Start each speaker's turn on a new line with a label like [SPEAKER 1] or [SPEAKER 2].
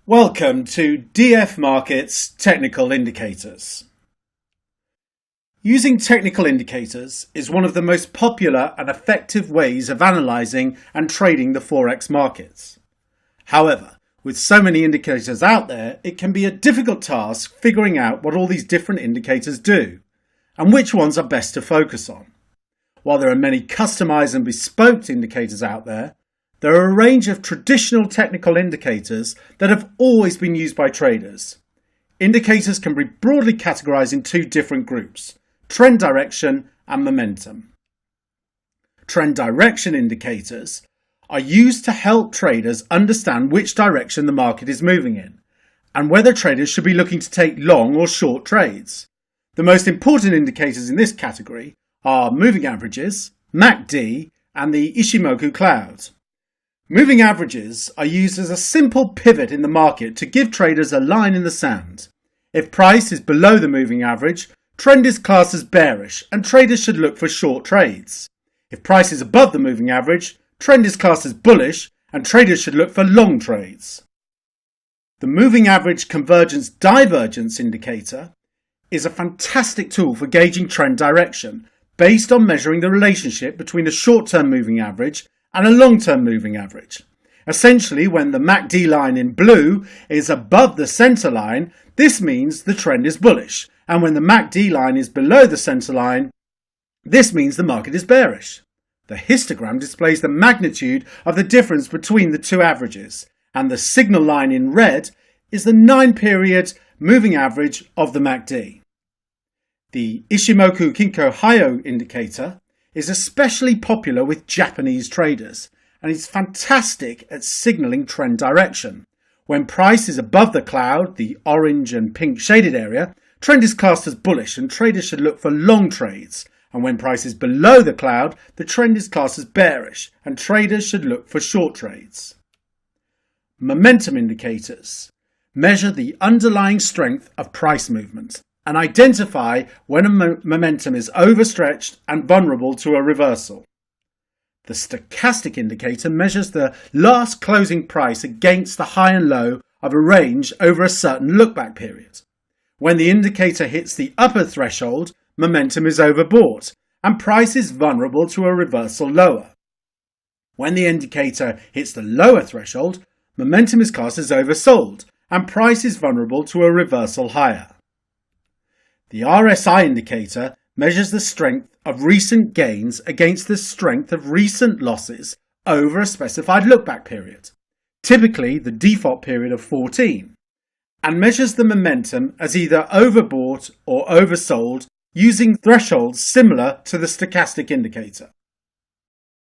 [SPEAKER 1] Welcome to DF Markets Technical Indicators. Using technical indicators is one of the most popular and effective ways of analysing and trading the Forex markets. However, with so many indicators out there, it can be a difficult task figuring out what all these different indicators do and which ones are best to focus on. While there are many customised and bespoke indicators out there are a range of traditional technical indicators that have always been used by traders. Indicators can be broadly categorized in two different groups: trend direction and momentum. Trend direction indicators are used to help traders understand which direction the market is moving in and whether traders should be looking to take long or short trades. The most important indicators in this category are moving averages, MACD, and the Ichimoku Cloud. Moving averages are used as a simple pivot in the market to give traders a line in the sand. If price is below the moving average, trend is classed as bearish and traders should look for short trades. If price is above the moving average, trend is classed as bullish and traders should look for long trades. The moving average convergence divergence indicator is a fantastic tool for gauging trend direction based on measuring the relationship between a short-term moving average and a long-term moving average. Essentially, when the MACD line in blue is above the center line, this means the trend is bullish, and when the MACD line is below the center line, this means the market is bearish. The histogram displays the magnitude of the difference between the two averages, and the signal line in red is the 9-period moving average of the MACD. The Ichimoku Cloud indicator is especially popular with Japanese traders and is fantastic at signalling trend direction. When price is above the cloud, the orange and pink shaded area, trend is classed as bullish and traders should look for long trades. And when price is below the cloud, the trend is classed as bearish and traders should look for short trades. Momentum indicators measure the underlying strength of price movement and identify when a momentum is overstretched and vulnerable to a reversal. The stochastic indicator measures the last closing price against the high and low of a range over a certain look-back period. When the indicator hits the upper threshold, momentum is overbought and price is vulnerable to a reversal lower. When the indicator hits the lower threshold, momentum is classed as oversold and price is vulnerable to a reversal higher. The RSI indicator measures the strength of recent gains against the strength of recent losses over a specified look-back period, typically the default period of 14, and measures the momentum as either overbought or oversold using thresholds similar to the stochastic indicator.